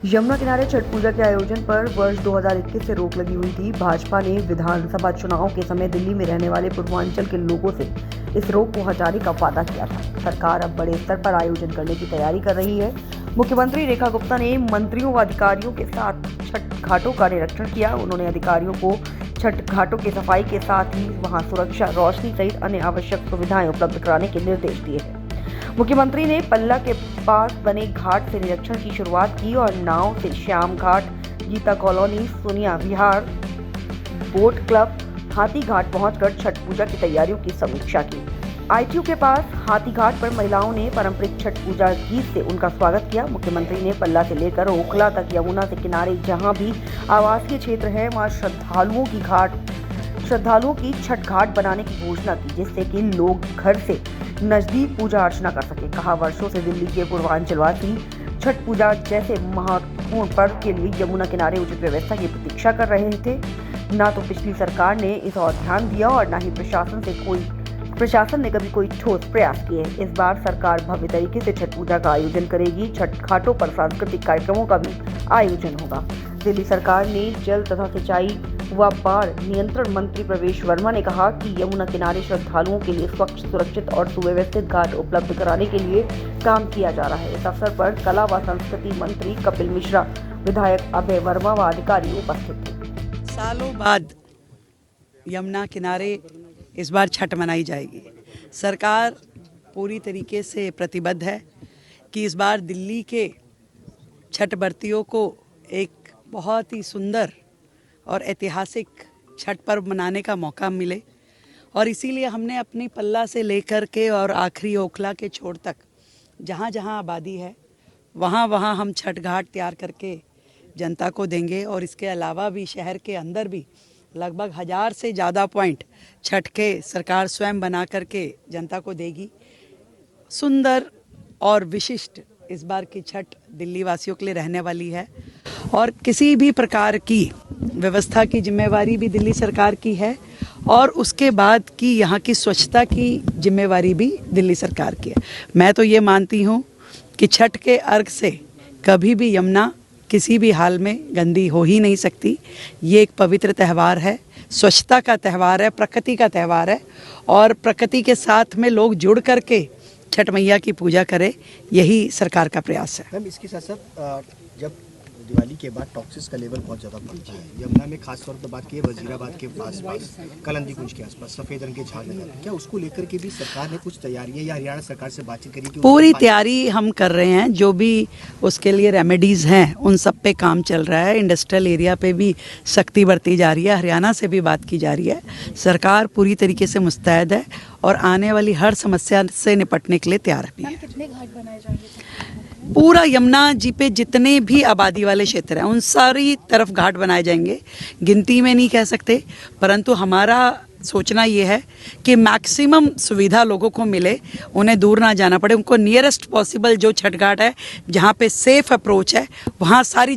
यमुना किनारे छठ पूजा के आयोजन पर वर्ष 2021 से रोक लगी हुई थी। भाजपा ने विधानसभा चुनाव के समय दिल्ली में रहने वाले पूर्वांचल के लोगों से इस रोक को हटाने का वादा किया था। सरकार अब बड़े स्तर पर आयोजन करने की तैयारी कर रही है। मुख्यमंत्री रेखा गुप्ता ने मंत्रियों व अधिकारियों के साथ छठ घाटों का निरीक्षण किया। उन्होंने अधिकारियों को छठ घाटों की सफाई के साथ ही वहां सुरक्षा, रोशनी सहित अन्य आवश्यक सुविधाएं उपलब्ध कराने के निर्देश दिए हैं। मुख्यमंत्री ने पल्ला के पास बने घाट से निरीक्षण की शुरुआत की और नाव से श्याम घाट, गीता कॉलोनी, सोनिया विहार, बोट क्लब, हाथी घाट पहुंचकर छठ पूजा की तैयारियों की समीक्षा की। ITU के पास हाथी घाट पर महिलाओं ने पारंपरिक छठ पूजा गीत से उनका स्वागत किया। मुख्यमंत्री ने पल्ला से लेकर ओखला तक यमुना के किनारे जहां भी आवासीय क्षेत्र है वहां श्रद्धालुओं की छठ घाट बनाने की घोषणा की, जिससे कि लोग घर से नजदीक पूजा अर्चना कर सके। कहा, वर्षों से दिल्ली के पूर्वांचलवासी छठ पूजा जैसे महत्वपूर्ण पर्व के लिए यमुना किनारे उचित व्यवस्था की प्रतीक्षा कर रहे थे। ना तो पिछली सरकार ने इस ओर ध्यान दिया और ना ही प्रशासन ने कभी कोई ठोस प्रयास किए। इस बार सरकार भव्य तरीके से छठ पूजा का आयोजन करेगी। छठ घाटों पर सांस्कृतिक कार्यक्रमों का भी आयोजन होगा। दिल्ली सरकार ने जल तथा सिंचाई व बाढ़ नियंत्रण मंत्री प्रवेश वर्मा ने कहा कि यमुना किनारे श्रद्धालुओं के लिए स्वच्छ, सुरक्षित और सुव्यवस्थित घाट उपलब्ध कराने के लिए काम किया जा रहा है। इस अवसर पर कला व संस्कृति मंत्री कपिल मिश्रा, विधायक अभय वर्मा व अधिकारी उपस्थित थे। सालों बाद यमुना किनारे इस बार छठ मनाई जाएगी। सरकार पूरी तरीके से प्रतिबद्ध है कि इस बार दिल्ली के छठ व्रतियों को एक बहुत ही सुंदर और ऐतिहासिक छठ पर्व मनाने का मौका मिले, और इसीलिए हमने अपनी पल्ला से लेकर के और आखिरी ओखला के छोर तक जहाँ जहाँ आबादी है वहाँ वहाँ हम छठ घाट तैयार करके जनता को देंगे। और इसके अलावा भी शहर के अंदर भी लगभग 1000 से ज़्यादा पॉइंट छठ के सरकार स्वयं बना करके जनता को देगी। सुंदर और विशिष्ट इस बार की छठ दिल्ली वासियों के लिए रहने वाली है, और किसी भी प्रकार की व्यवस्था की जिम्मेवारी भी दिल्ली सरकार की है, और उसके बाद की यहाँ की स्वच्छता की जिम्मेवारी भी दिल्ली सरकार की है। मैं तो ये मानती हूँ कि छठ के अर्घ से कभी भी यमुना किसी भी हाल में गंदी हो ही नहीं सकती। ये एक पवित्र त्यौहार है, स्वच्छता का त्यौहार है, प्रकृति का त्यौहार है, और प्रकृति के साथ में लोग जुड़ करके छठ मैया की पूजा करें, यही सरकार का प्रयास है। मैम, इसके साथ साथ जब दिवाली के बाद टॉक्सिस का लेवल बहुत ज़्यादा बढ़ता है, यमुना में खास तौर पर बात की है वजीराबाद के पास कलंदी कुंज के आसपास सफ़ेद रंग के झाग लगा, क्या उसको लेकर के भी सरकार ने कुछ तैयारियां या हरियाणा सरकार से बातचीत करी? पूरी तैयारी हम कर रहे हैं, जो भी उसके लिए रेमेडीज़ हैं उन सब पे काम चल रहा है। इंडस्ट्रियल एरिया पे भी सख्ती बरती जा रही है, हरियाणा से भी बात की जा रही है। सरकार पूरी तरीके से मुस्तैद है और आने वाली हर समस्या से निपटने के लिए तैयार भी है। कितने घाट बनाए जाएंगे? पूरा यमुना जी पे जितने भी आबादी वाले क्षेत्र हैं उन सारी तरफ घाट बनाए जाएंगे। गिनती में नहीं कह सकते, परंतु हमारा सोचना ये है कि मैक्सिमम सुविधा लोगों को मिले, उन्हें दूर ना जाना पड़े, उनको नियरेस्ट पॉसिबल जो छठ घाट है जहाँ पे सेफ अप्रोच है वहाँ सारी